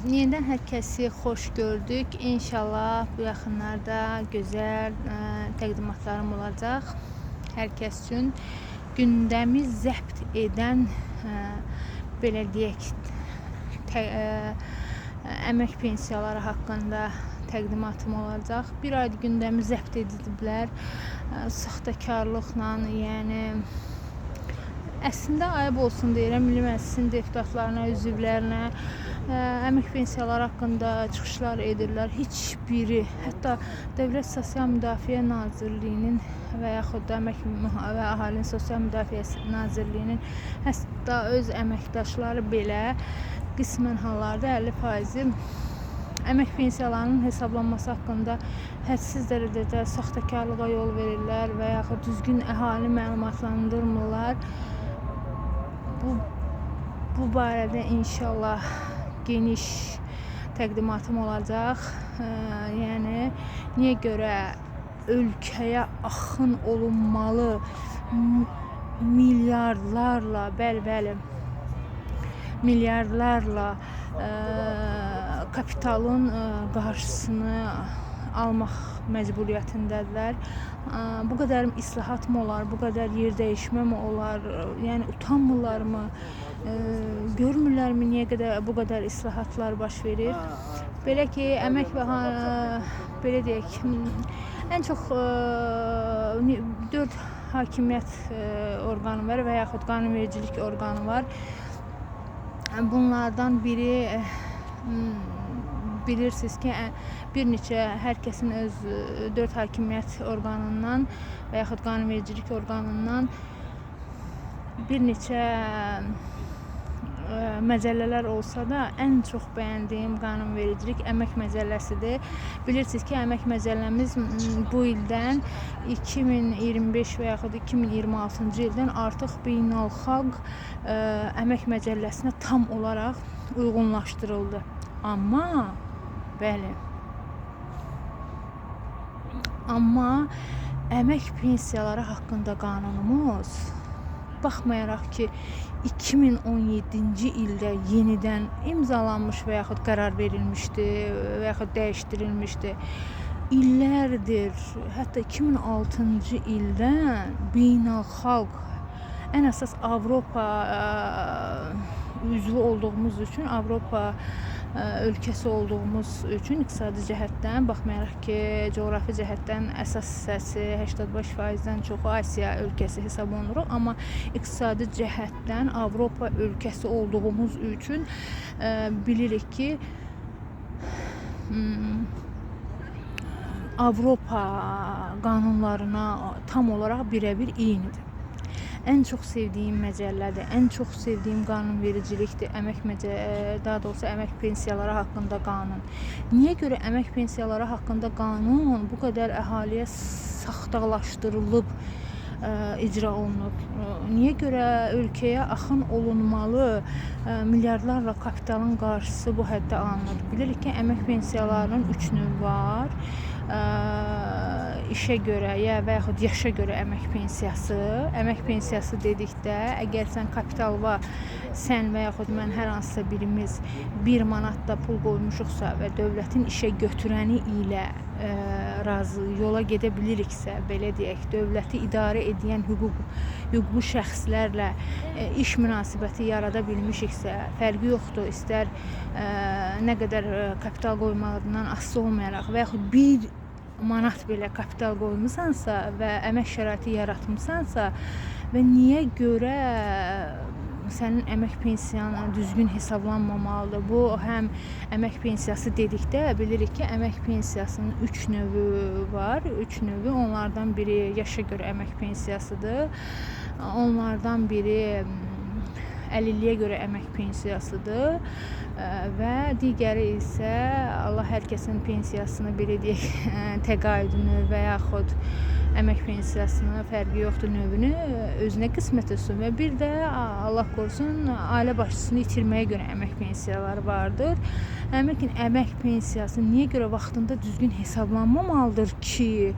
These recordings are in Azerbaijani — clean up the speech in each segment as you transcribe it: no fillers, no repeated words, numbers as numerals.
Yeniden hər kəsi xoş gördük. İnşallah bu yaxınlarda gözəl təqdimatlarım olacaq. Hər kəs üçün gündəmi zəbt edən belə deyək əmək pensiyaları haqqında təqdimatım olacaq. Bir aydır gündəmi zəbt ediblər. Saxtakarlıqla, yəni əslində ayıb olsun deyirəm Milli Məclisin deputatlarına, üzvlərinə əmək pensiyaları haqqında çıxışlar edirlər. Heç biri, hətta Dövlət Sosial Müdafiə Nazirliyinin və yaxud da Əmək və Əhalinin Sosial Müdafiəsi Nazirliyinin hətta öz əməkdaşları belə qismən hallarda 50% əmək pensiyalarının hesablanması haqqında hədsiz dərəcədə saxtakarlığa yol verirlər və yaxud düzgün əhali məlumatlandırmırlar. Bu barədə inşallah geniş təqdimatım olacaq. Yəni niyə görə ölkəyə axın olunmalı milyardlarla, bəli, milyardlarla kapitalın qarşısını almaq məcburiyyətindədirlər. Bu qədər islahat mı olar, bu qədər yer dəyişmə mi olar? Yəni utanmırlarmı? Görmürlərmi niyə qədər bu qədər islahatlar baş verir? Belə ki, əmək və belə deyək, ən çox 4 hakimiyyət orqanı var və yaxud qanunvericilik orqanı var. Bunlardan biri bilirsiniz ki, bir neçə hər kəsin öz 4 hakimiyyət orqanından və yaxud qanunvericilik orqanından bir neçə məcəllələr olsa da ən çox bəyəndiyim qanunvericilik əmək məcəlləsidir. Bilirsiniz ki, əmək məcəlləmiz bu ildən 2025 və yaxud 2026-cı ildən artıq beynəlxalq əmək məcəlləsinə tam olaraq uyğunlaşdırıldı. Amma əmək pensiyaları haqqında qanunumuz baxmayaraq ki 2017-ci ildə yenidən imzalanmış və yaxud qərar verilmişdi və yaxud dəyişdirilmişdi. İllərdir, hətta 2006-cı ildən beynəlxalq, ən əsas Avropa üzvü olduğumuz üçün, Avropa ölkəsi olduğumuz üçün iqtisadi cəhətdən, baxmayaraq ki, coğrafi cəhətdən əsas hissəsi 85%-dən çoxu Asiya ölkəsi hesab olunuruq, amma iqtisadi cəhətdən Avropa ölkəsi olduğumuz üçün bilirik ki, Avropa qanunlarına tam olaraq birəbir eynidir. Ən çox sevdiyim məcəllədir, ən çox sevdiyim qanunvericilikdir daha doğrusu əmək pensiyaları haqqında qanun. Niyə görə əmək pensiyaları haqqında qanun bu qədər əhaliyə saxtalaşdırılıb icra olunub? Niyə görə ölkəyə axın olunmalı milyardlarla kapitalın qarşısı bu həddə alınır? Bilirik ki, əmək pensiyalarının 3 növü var. İşə görə və yaxud yaşa görə əmək pensiyası. Əmək pensiyası dedikdə, əgər sən kapital var, sən və yaxud mən hər hansısa birimiz 1 manat da pul qoymuşuqsa və dövlətin işə götürəni ilə razı yola gedə biliriksə, belə deyək, dövləti idarə edən hüquqlu şəxslərlə iş münasibəti yarada bilmişiksə, fərqi yoxdur, istər nə qədər kapital qoymağından asılı olmayaraq və yaxud 1 manat belə kapital qoymusansa və əmək şəraiti yaratmısansa və niyə görə sənin əmək pensiyan düzgün hesablanmamalıdır? Bu həm əmək pensiyası dedikdə bilirik ki, əmək pensiyasının 3 növü var. 3 növü, onlardan biri yaşa görə əmək pensiyasıdır. Onlardan biri əlilliyə görə əmək pensiyasıdır və digəri isə Allah hər kəsin pensiyasını belə deyək təqaüdünü və yaxud əmək pensiyasını, fərqi yoxdur növünü özünə qismət etsin və bir də Allah qorusun ailə başçısını itirməyə görə əmək pensiyaları vardır. Həmin əmək pensiyası niyə görə vaxtında düzgün hesablanmamalıdır ki,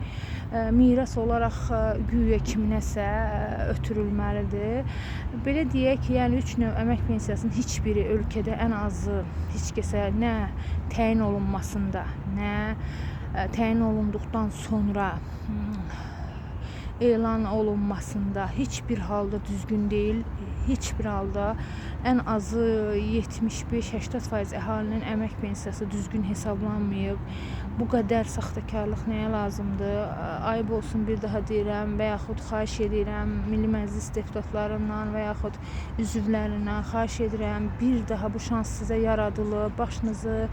miras olaraq güya kiminəsə ötürülməlidir. Belə deyək ki, yəni 3 növ əmək pensiyasının heç biri ölkədə ən azı heç kəsə nə təyin olunmasında, nə təyin olunduqdan sonra elan olunmasında heç bir halda düzgün deyil. Heç bir halda ən azı 75-80% əhalinin əmək pensiyası düzgün hesablanmayıb. Bu qədər saxtakarlıq nəyə lazımdır? Ayıb olsun bir daha deyirəm və yaxud xahiş edirəm Milli Məclis deputatlarından və yaxud üzvlərindən xahiş edirəm, bir daha bu şans sizə yaradılıb, başınızı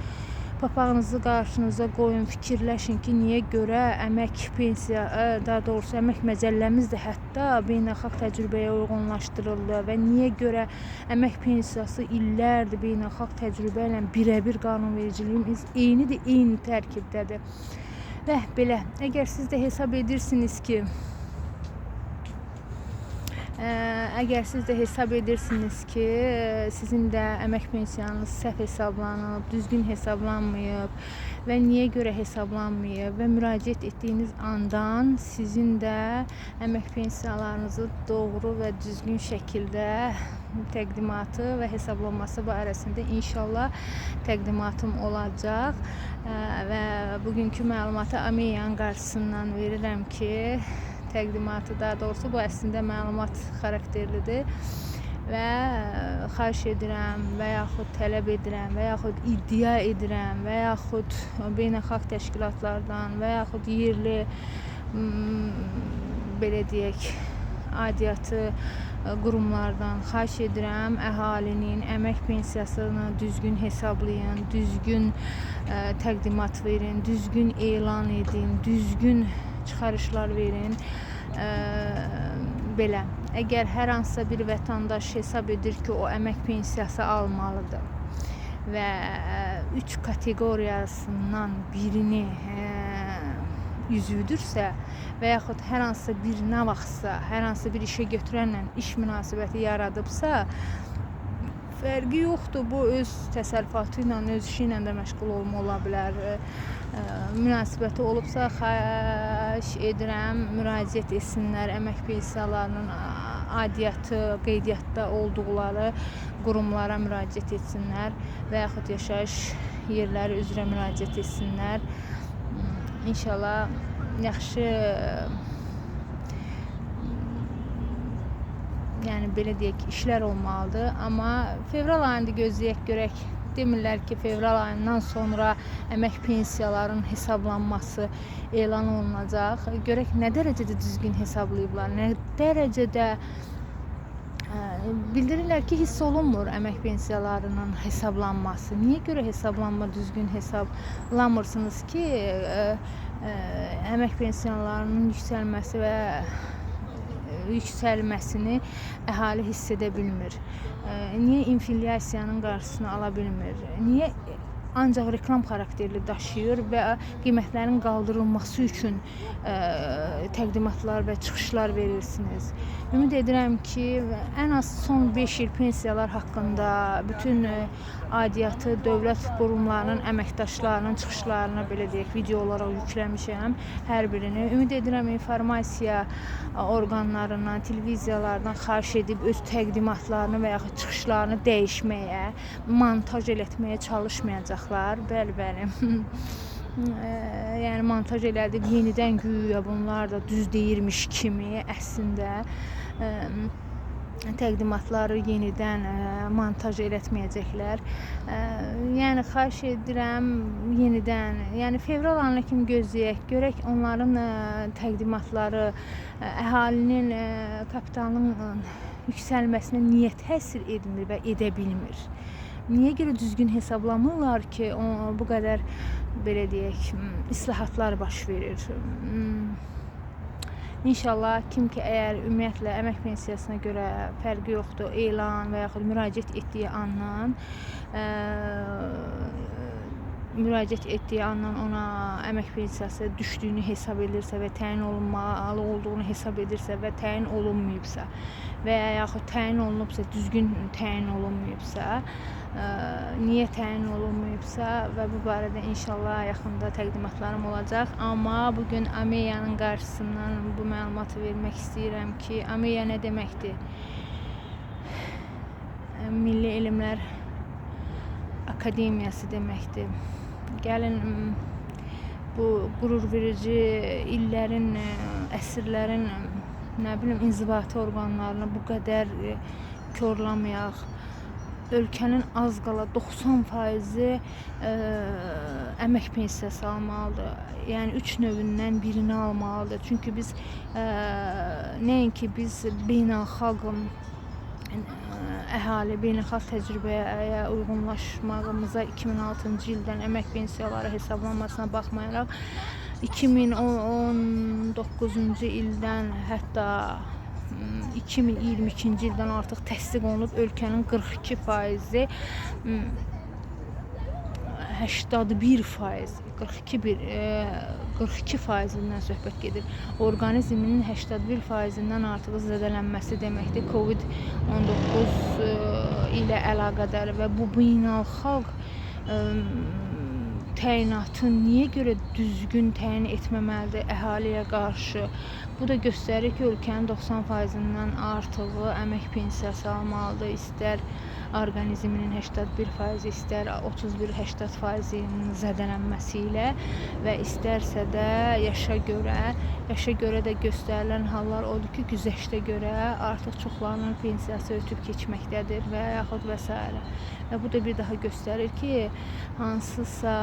papağınızı qarşınıza qoyun, fikirləşin ki, niyə görə əmək pensiya, daha doğrusu əmək məcəlləmiz də hətta beynəlxalq təcrübəyə uyğunlaşdırıldı və niyə görə əmək pensiyası illərdir beynəlxalq təcrübə ilə birəbir qanunvericiliyimiz eyni tərkibdədir. Və belə, əgər siz də hesab edirsiniz ki, sizin də əmək pensiyanız səhv hesablanıb, düzgün hesablanmayıb və niyə görə hesablanmayıb və müraciət etdiyiniz andan sizin də əmək pensiyalarınızı doğru və düzgün şəkildə təqdimatı və hesablanması barəsində inşallah təqdimatım olacaq və bugünkü məlumatı Ameyanın qarşısından verirəm ki, təqdimatı, daha doğrusu bu əslində məlumat xarakterlidir və xahiş edirəm və yaxud tələb edirəm və yaxud iddia edirəm və yaxud beynəlxalq təşkilatlardan və yaxud yerli belə deyək aidiyyatı qurumlardan xahiş edirəm əhalinin əmək pensiyasını düzgün hesablayın, düzgün təqdimat verin, düzgün elan edin, düzgün çıxarışlar verin. Belə, əgər hər hansısa bir vətəndaş hesab edir ki, o əmək pensiyası almalıdır və 3 kateqoriyasından birini üzvüdürsə və yaxud hər hansısa bir nə vaxtsa, hər hansısa bir işə götürənlə iş münasibəti yaradıbsa, fərqi yoxdur. Bu öz təsərrüfatı ilə, öz işi ilə də məşğul ola bilər. Münasibəti olubsa, xahiş edirəm, müraciət etsinlər əmək pensiyalarının aidiyyatı, qeydiyyatda olduqları qurumlara müraciət etsinlər və yaxud yaşayış yerləri üzrə müraciət etsinlər. İnşallah yaxşı, yəni belə deyək, işlər olmalıdır. Amma fevral ayında gözləyək görək. Demirlər ki, fevral ayından sonra əmək pensiyalarının hesablanması elan olunacaq. Görək nə dərəcədə düzgün hesablayıblar, nə dərəcədə bildirirlər ki, hiss olunmur əmək pensiyalarının hesablanması. Niyə görə hesablanma, düzgün hesablamırsınız ki, əmək pensiyalarının yüksəlməsini əhali hiss edə bilmir? Niyə inflyasiyanın qarşısını ala bilmir? Niyə ancaq reklam xarakterli daşıyır və qiymətlərin qaldırılması üçün təqdimatlar və çıxışlar verirsiniz? Ümid edirəm ki, ən az son 5 il pensiyalar haqqında bütün aidiyyatı dövlət qurumlarının əməkdaşlarının çıxışlarına belə deyək, video olaraq yükləmişəm hər birini. Ümid edirəm informasiya orqanlarından, televiziyalardan xahiş edib öz təqdimatlarını və yaxud çıxışlarını dəyişməyə, montaj etməyə çalışmayacaqlar. Bəli. Yəni montaj elədib yenidən güya bunlar da düz deyirmiş kimi əslində təqdimatları yenidən montaj etməyəcəklər. Yəni xahiş edirəm yenidən, yəni fevral ayına kimi gözləyək, görək onların təqdimatları əhalinin kapitalının yüksəlməsinə niyə təsir etmir və edə bilmir? Niyə görə düzgün hesablamırlar ki, bu qədər belə deyək, islahatlar baş verir? İnşallah kim ki əgər ümumiyyətlə əmək pensiyasına görə fərqi yoxdur, elan və yaxud müraciət etdiyi andan müraciət etdiyi andan ona əmək pensiyası düşdüyünü hesab edirsə və təyin olunmalı olduğunu hesab edirsə və təyin olunmayıbsa və ya yaxud təyin olunubsa, düzgün təyin olunmayıbsa, niyə təyin olunmayıbsa və bu barədə inşallah yaxında təqdimatlarım olacaq. Amma bugün Ameyanın qarşısından bu məlumatı vermək istəyirəm ki, Ameya nə deməkdir? Milli Elmlər Akademiyası deməkdir. Gəlin bu qürurverici illərin, əsrlərin, nə bilim, inzibati orqanlarını bu qədər korlamayaq. Ölkənin az qala 90%-i əmək pensiyası almalıdır. Yəni 3 növündən birini almalıdır. Çünki biz nəinki biz beynəlxalq əhali beynəlxalq təcrübəyə uyğunlaşmağımıza 2006-cı ildən əmək pensiyaları hesablanmasına baxmayaraq 2019-cu ildən, hətta 2022-ci ildən artıq təsdiq olunub ölkənin 42%-i 81%, 42%-dən söhbət gedir. Orqanizminin 81%-dən artıq zədələnməsi deməkdir COVID-19 ilə əlaqədar və bu beynəlxalq təyinatı niyə görə düzgün təyin etməməlidir əhaliyə qarşı? Bu da göstərir ki, ölkənin 90%-dən artığı əmək pensiyası almalıdır. İstər orqanizminin 81%, istər 31-80%-nin zədələnməsi ilə və istərsə də yaşa görə də göstərilən hallar odur ki, güzəştə görə artıq çoxlarının pensiyası ötüb keçməkdədir və yaxud və s. Və bu da bir daha göstərir ki, hansısa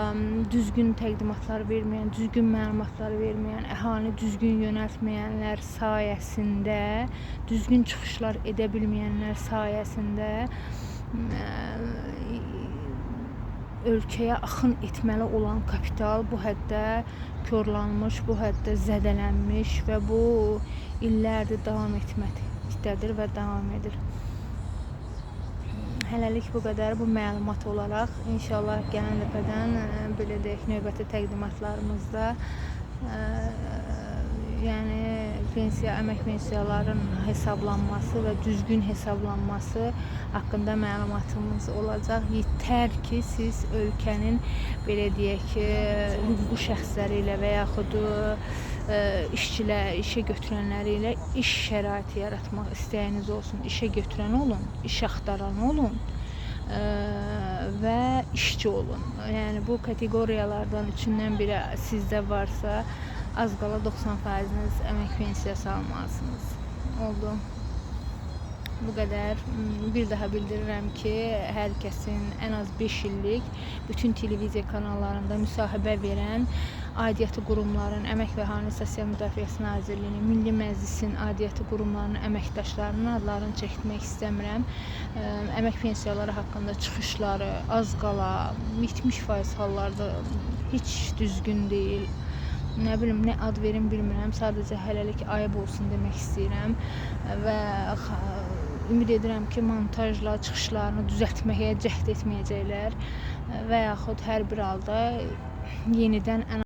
düzgün təqdimatlar verməyən, düzgün məlumatlar verməyən, əhalini düzgün yönəltməyənlər sayəsində, düzgün çıxışlar edə bilməyənlər sayəsində ölkəyə axın etməli olan kapital bu həddə korlanmış, bu həddə zədələnmiş və bu illərdir davam etməkdədir və davam edir. Hələlik bu qədər, bu məlumat olaraq. İnşallah gələn dəfədən belə deyək, növbəti təqdimatlarımızda yəni əmək pensiyaların hesablanması və düzgün hesablanması haqqında məlumatımız olacaq. Yetər ki, siz ölkənin belə deyək, hüquqi şəxsləri ilə və yaxud işə götürənləri ilə iş şəraiti yaratmaq istəyiniz olsun. İşə götürən olun, iş axtaran olun və işçi olun. Yəni bu kateqoriyalardan üçündən biri sizdə varsa, az qala 90%-niz əmək pensiyası almalısınız. Oldu. Bu qədər. Bir daha bildirirəm ki, hər kəsin ən az 5 illik bütün televiziya kanallarında müsahibə verən aidiyyatı qurumların, Əmək və Əhalinin Sosial Müdafiəsi Nazirliyinin, Milli Məclisin aidiyyatı qurumlarının əməkdaşlarının adlarını çəkmək istəmirəm. Əmək pensiyaları haqqında çıxışları az qala 70% hallarda heç düzgün deyil. Nə bilim, nə ad verim bilmirəm. Sadəcə hələlik ayıb olsun demək istəyirəm və ümid edirəm ki, montajla çıxışlarını düzəltməyə cəhd etməyəcəklər və yaxud hər bir halda yenidən ən